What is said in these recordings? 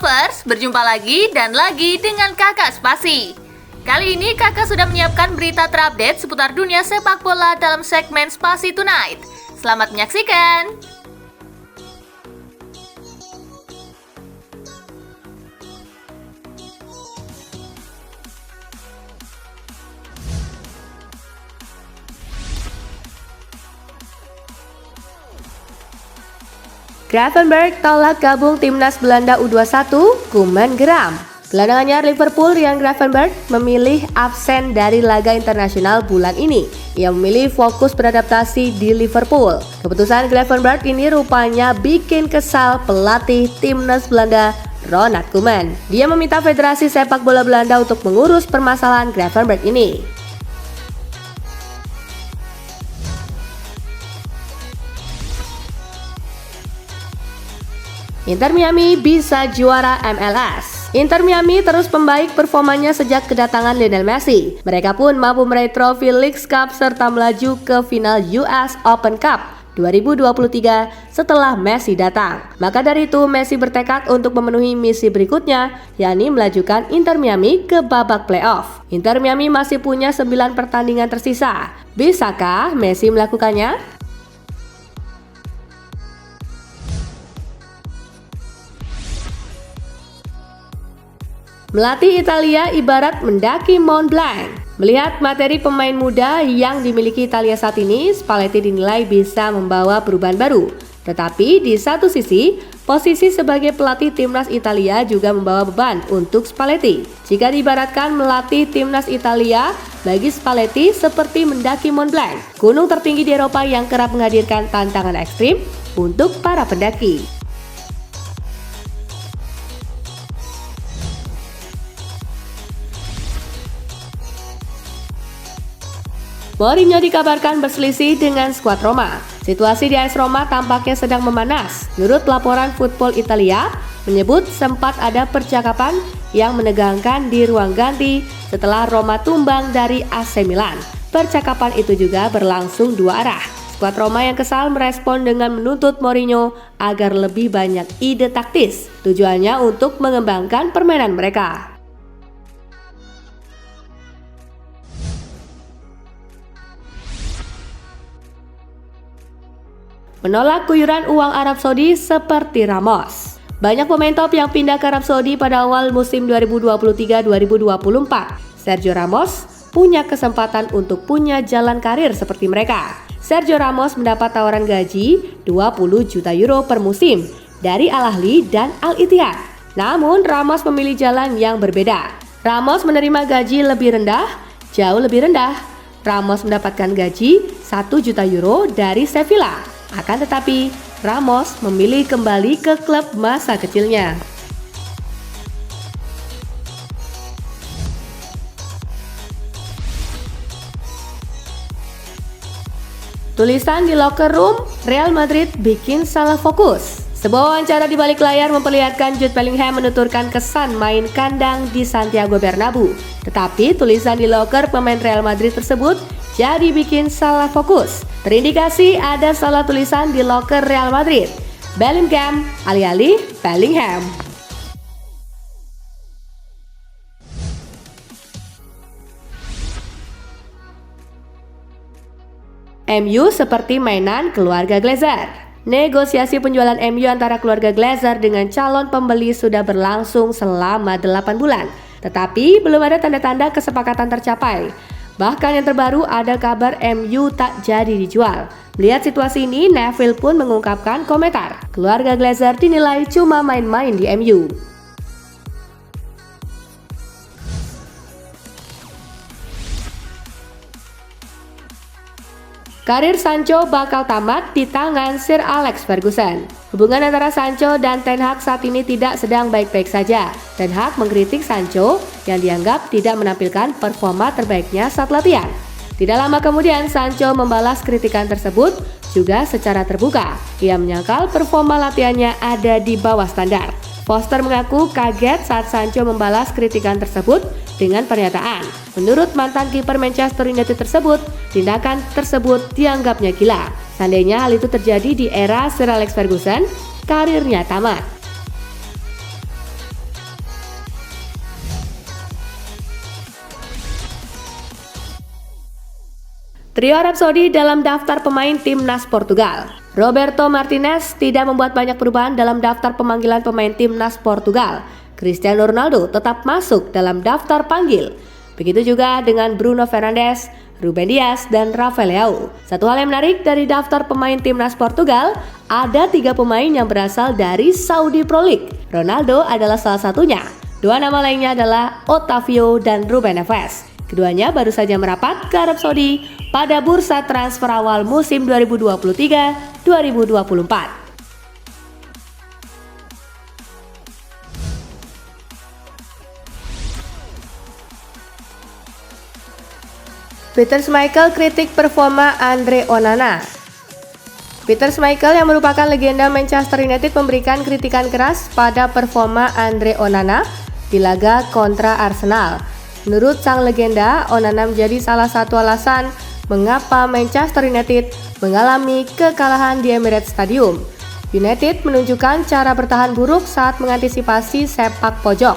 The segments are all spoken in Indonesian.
Lovers, berjumpa lagi dan lagi dengan Kakak Spasi. Kali ini Kakak sudah menyiapkan berita terupdate seputar dunia sepak bola dalam segmen Spasi Tonight. Selamat menyaksikan. Gravenberch tolak gabung timnas Belanda U21, Koeman geram. Gelandang anyar Liverpool Ryan Gravenberch memilih absen dari laga internasional bulan ini. Ia memilih fokus beradaptasi di Liverpool. Keputusan Gravenberch ini rupanya bikin kesal pelatih timnas Belanda Ronald Koeman. Dia meminta Federasi Sepak Bola Belanda untuk mengurus permasalahan Gravenberch ini. Inter Miami bisa juara MLS. Inter Miami terus membaik performanya sejak kedatangan Lionel Messi. Mereka pun mampu meraih trofi Leagues Cup serta melaju ke final US Open Cup 2023 setelah Messi datang. Maka dari itu Messi bertekad untuk memenuhi misi berikutnya, yakni melajukan Inter Miami ke babak playoff. Inter Miami masih punya 9 pertandingan tersisa. Bisakah Messi melakukannya? Melatih Italia ibarat mendaki Mont Blanc. Melihat materi pemain muda yang dimiliki Italia saat ini, Spalletti dinilai bisa membawa perubahan baru. Tetapi di satu sisi, posisi sebagai pelatih timnas Italia juga membawa beban untuk Spalletti. Jika diibaratkan melatih timnas Italia, bagi Spalletti seperti mendaki Mont Blanc, gunung tertinggi di Eropa yang kerap menghadirkan tantangan ekstrim untuk para pendaki. Mourinho dikabarkan berselisih dengan skuad Roma. Situasi di AS Roma tampaknya sedang memanas. Menurut laporan Football Italia, menyebut sempat ada percakapan yang menegangkan di ruang ganti setelah Roma tumbang dari AC Milan. Percakapan itu juga berlangsung dua arah. Skuad Roma yang kesal merespon dengan menuntut Mourinho agar lebih banyak ide taktis. Tujuannya untuk mengembangkan permainan mereka. Menolak kuyuran uang Arab Saudi seperti Ramos. Banyak pemain top yang pindah ke Arab Saudi pada awal musim 2023-2024. Sergio Ramos punya kesempatan untuk punya jalan karir seperti mereka. Sergio Ramos mendapat tawaran gaji 20 juta euro per musim dari Al Ahly dan Al Ittihad. Namun Ramos memilih jalan yang berbeda. Ramos menerima gaji lebih rendah, jauh lebih rendah. Ramos mendapatkan gaji 1 juta euro dari Sevilla. Akan tetapi, Ramos memilih kembali ke klub masa kecilnya. Tulisan di locker room, Real Madrid bikin salah fokus. Sebuah wawancara di balik layar memperlihatkan Jude Bellingham menuturkan kesan main kandang di Santiago Bernabeu. Tetapi tulisan di locker pemain Real Madrid tersebut jadi bikin salah fokus. Terindikasi ada salah tulisan di locker Real Madrid. Bellingham, alih-alih Bellingham. MU seperti mainan keluarga Glazer. Negosiasi penjualan MU antara keluarga Glazer dengan calon pembeli sudah berlangsung selama 8 bulan. Tetapi belum ada tanda-tanda kesepakatan tercapai. Bahkan yang terbaru ada kabar MU tak jadi dijual. Melihat situasi ini, Neville pun mengungkapkan komentar. Keluarga Glazer dinilai cuma main-main di MU. Karir Sancho bakal tamat di tangan Sir Alex Ferguson. Hubungan antara Sancho dan Ten Hag saat ini tidak sedang baik-baik saja. Ten Hag mengkritik Sancho yang dianggap tidak menampilkan performa terbaiknya saat latihan. Tidak lama kemudian Sancho membalas kritikan tersebut juga secara terbuka. Ia menyangkal performa latihannya ada di bawah standar. Foster mengaku kaget saat Sancho membalas kritikan tersebut dengan pernyataan, menurut mantan kiper Manchester United tersebut, tindakan tersebut dianggapnya gila. Seandainya hal itu terjadi di era Sir Alex Ferguson, karirnya tamat. Trio Arab Saudi dalam daftar pemain timnas Portugal. Roberto Martinez tidak membuat banyak perubahan dalam daftar pemanggilan pemain timnas Portugal. Cristiano Ronaldo tetap masuk dalam daftar panggil. Begitu juga dengan Bruno Fernandes, Ruben Dias, dan Rafael Leao. Satu hal yang menarik dari daftar pemain timnas Portugal, ada 3 pemain yang berasal dari Saudi Pro League. Ronaldo adalah salah satunya. 2 nama lainnya adalah Otavio dan Ruben Neves. Keduanya baru saja merapat ke Arab Saudi pada bursa transfer awal musim 2023-2024. Peter Schmeichel kritik performa Andre Onana. Peter Schmeichel yang merupakan legenda Manchester United memberikan kritikan keras pada performa Andre Onana di laga kontra Arsenal. Menurut sang legenda, Onana menjadi salah satu alasan mengapa Manchester United mengalami kekalahan di Emirates Stadium. United menunjukkan cara bertahan buruk saat mengantisipasi sepak pojok.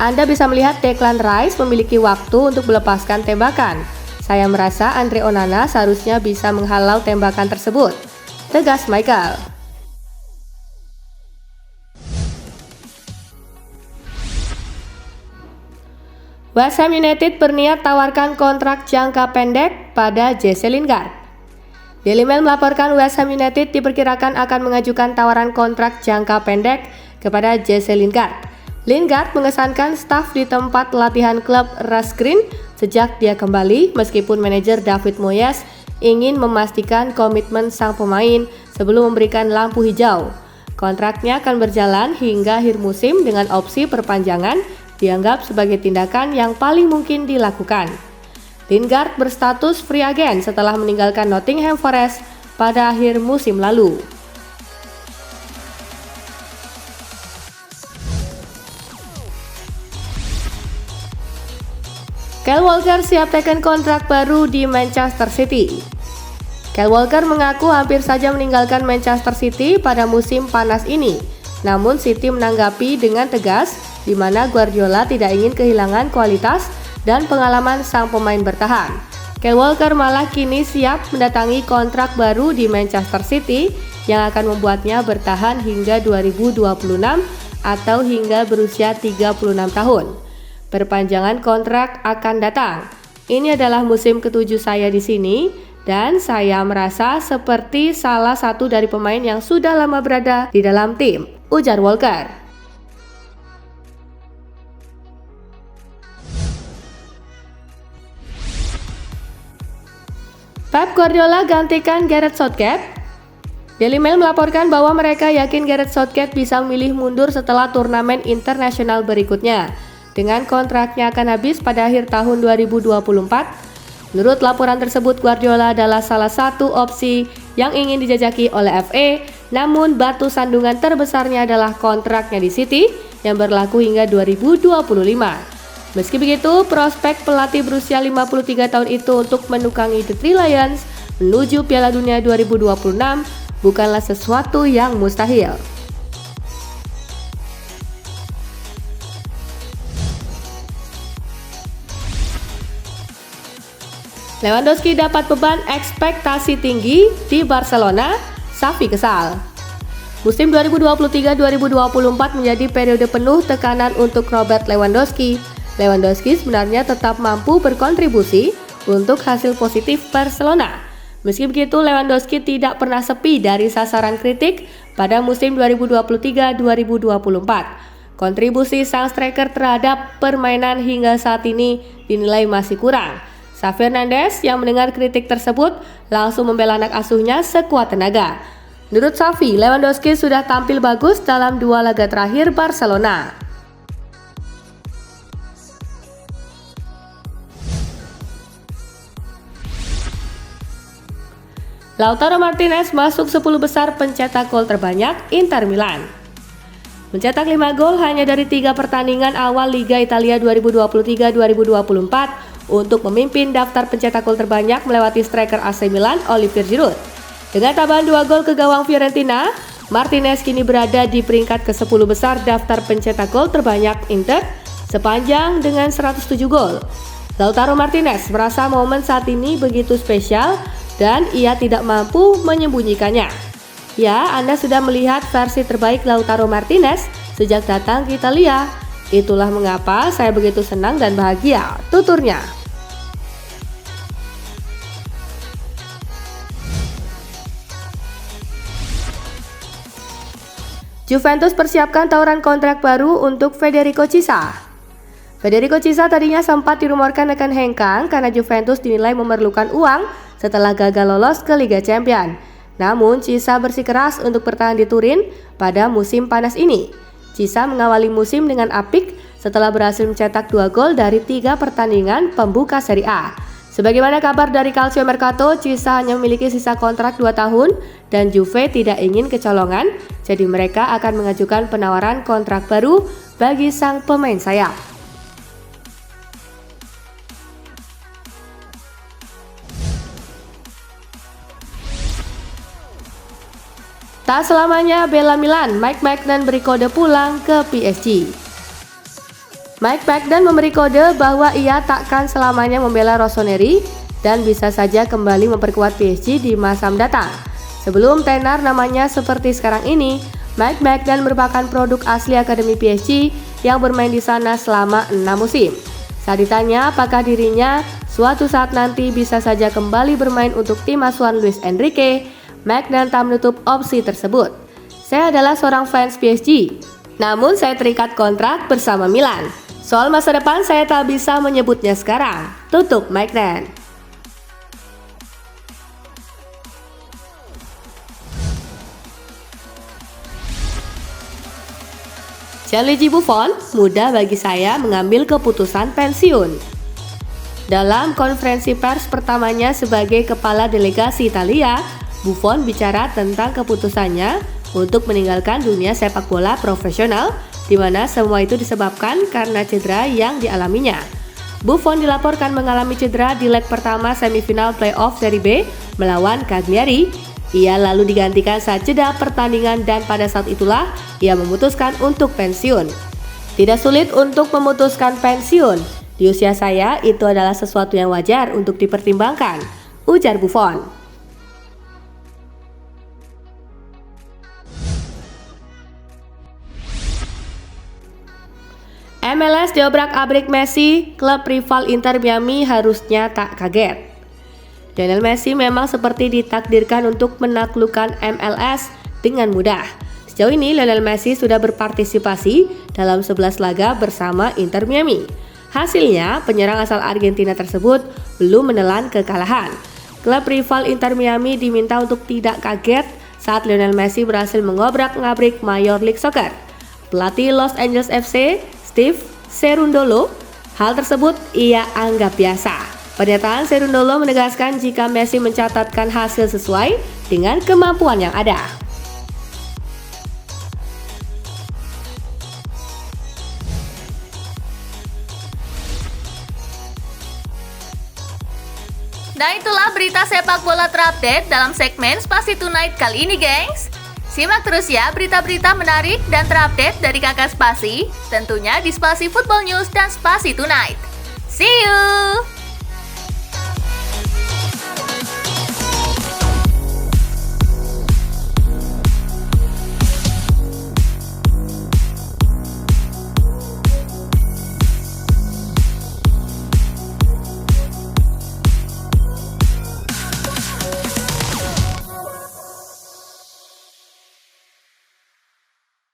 Anda bisa melihat Declan Rice memiliki waktu untuk melepaskan tembakan. Saya merasa Andre Onana seharusnya bisa menghalau tembakan tersebut, tegas Michael. West Ham United berniat tawarkan kontrak jangka pendek pada Jesse Lingard. Daily Mail melaporkan West Ham United diperkirakan akan mengajukan tawaran kontrak jangka pendek kepada Jesse Lingard. Lingard mengesankan staf di tempat latihan klub Rush Green sejak dia kembali, meskipun manajer David Moyes ingin memastikan komitmen sang pemain sebelum memberikan lampu hijau. Kontraknya akan berjalan hingga akhir musim dengan opsi perpanjangan, dianggap sebagai tindakan yang paling mungkin dilakukan. Lingard berstatus free agent setelah meninggalkan Nottingham Forest pada akhir musim lalu. Kyle Walker siap teken kontrak baru di Manchester City. Kyle Walker mengaku hampir saja meninggalkan Manchester City pada musim panas ini. Namun City menanggapi dengan tegas, di mana Guardiola tidak ingin kehilangan kualitas dan pengalaman sang pemain bertahan. Kyle Walker malah kini siap mendatangi kontrak baru di Manchester City yang akan membuatnya bertahan hingga 2026 atau hingga berusia 36 tahun. Perpanjangan kontrak akan datang. Ini adalah musim ke-7 saya di sini dan saya merasa seperti salah satu dari pemain yang sudah lama berada di dalam tim, ujar Walker. Pep Guardiola gantikan Gareth Southgate. Daily Mail melaporkan bahwa mereka yakin Gareth Southgate bisa memilih mundur setelah turnamen internasional berikutnya, dengan kontraknya akan habis pada akhir tahun 2024. Menurut laporan tersebut, Guardiola adalah salah satu opsi yang ingin dijajaki oleh FA, namun batu sandungan terbesarnya adalah kontraknya di City yang berlaku hingga 2025. Meski begitu, prospek pelatih berusia 53 tahun itu untuk menukangi The Three Lions menuju Piala Dunia 2026 bukanlah sesuatu yang mustahil. Lewandowski dapat beban ekspektasi tinggi di Barcelona, Xavi kesal. Musim 2023-2024 menjadi periode penuh tekanan untuk Robert Lewandowski. Lewandowski sebenarnya tetap mampu berkontribusi untuk hasil positif Barcelona. Meski begitu, Lewandowski tidak pernah sepi dari sasaran kritik pada musim 2023-2024. Kontribusi sang striker terhadap permainan hingga saat ini dinilai masih kurang. Xavi Hernandez yang mendengar kritik tersebut langsung membela anak asuhnya sekuat tenaga. Menurut Xavi, Lewandowski sudah tampil bagus dalam 2 laga terakhir Barcelona. Lautaro Martinez masuk 10 besar pencetak gol terbanyak Inter Milan. Mencetak 5 gol hanya dari 3 pertandingan awal Liga Italia 2023-2024 untuk memimpin daftar pencetak gol terbanyak melewati striker AC Milan Olivier Giroud. Dengan tambahan 2 gol ke gawang Fiorentina, Martinez kini berada di peringkat ke-10 besar daftar pencetak gol terbanyak Inter sepanjang dengan 107 gol. Lautaro Martinez merasa momen saat ini begitu spesial dan ia tidak mampu menyembunyikannya. Ya, Anda sudah melihat versi terbaik Lautaro Martinez sejak datang ke Italia. Itulah mengapa saya begitu senang dan bahagia, tuturnya. Juventus persiapkan tawaran kontrak baru untuk Federico Chiesa. Federico Chiesa tadinya sempat dirumorkan akan hengkang karena Juventus dinilai memerlukan uang setelah gagal lolos ke Liga Champions. Namun Chiesa bersikeras untuk bertahan di Turin pada musim panas ini. Chiesa mengawali musim dengan apik setelah berhasil mencetak 2 gol dari 3 pertandingan pembuka Serie A. Sebagaimana kabar dari Calcio Mercato, Chiesa hanya memiliki sisa kontrak 2 tahun dan Juve tidak ingin kecolongan, jadi mereka akan mengajukan penawaran kontrak baru bagi sang pemain sayap. Tak selamanya bela Milan, Mike Maignan beri kode pulang ke PSG. Mike Maignan memberi kode bahwa ia takkan selamanya membela Rossoneri dan bisa saja kembali memperkuat PSG di masa mendatang. Sebelum tenar namanya seperti sekarang ini, Mike Maignan merupakan produk asli Akademi PSG yang bermain di sana selama 6 musim. Saat ditanya apakah dirinya suatu saat nanti bisa saja kembali bermain untuk tim asuhan Luis Enrique, Maignan tak menutup opsi tersebut. Saya adalah seorang fans PSG, namun saya terikat kontrak bersama Milan. Soal masa depan saya tak bisa menyebutnya sekarang, tutup Maignan. Gianluigi Buffon, mudah bagi saya mengambil keputusan pensiun. Dalam konferensi pers pertamanya sebagai kepala delegasi Italia, Buffon bicara tentang keputusannya untuk meninggalkan dunia sepak bola profesional, di mana semua itu disebabkan karena cedera yang dialaminya. Buffon dilaporkan mengalami cedera di leg pertama semifinal playoff Serie B melawan Cagliari. Ia lalu digantikan saat jeda pertandingan dan pada saat itulah ia memutuskan untuk pensiun. Tidak sulit untuk memutuskan pensiun. Di usia saya itu adalah sesuatu yang wajar untuk dipertimbangkan, ujar Buffon. MLS diobrak-abrik Messi, klub rival Inter Miami harusnya tak kaget. Lionel Messi memang seperti ditakdirkan untuk menaklukkan MLS dengan mudah. Sejauh ini Lionel Messi sudah berpartisipasi dalam 11 laga bersama Inter Miami. Hasilnya, penyerang asal Argentina tersebut belum menelan kekalahan. Klub rival Inter Miami diminta untuk tidak kaget saat Lionel Messi berhasil mengobrak-ngabrik Major League Soccer. Pelatih Los Angeles FC, Steve Cherundolo, hal tersebut ia anggap biasa. Pernyataan Cherundolo menegaskan jika Messi mencatatkan hasil sesuai dengan kemampuan yang ada. Nah, itulah berita sepak bola terupdate dalam segmen Spasi Tonight kali ini, gengs. Simak terus ya berita-berita menarik dan terupdate dari Kakak Spasi, tentunya di Spasi Football News dan Spasi Tonight. See you!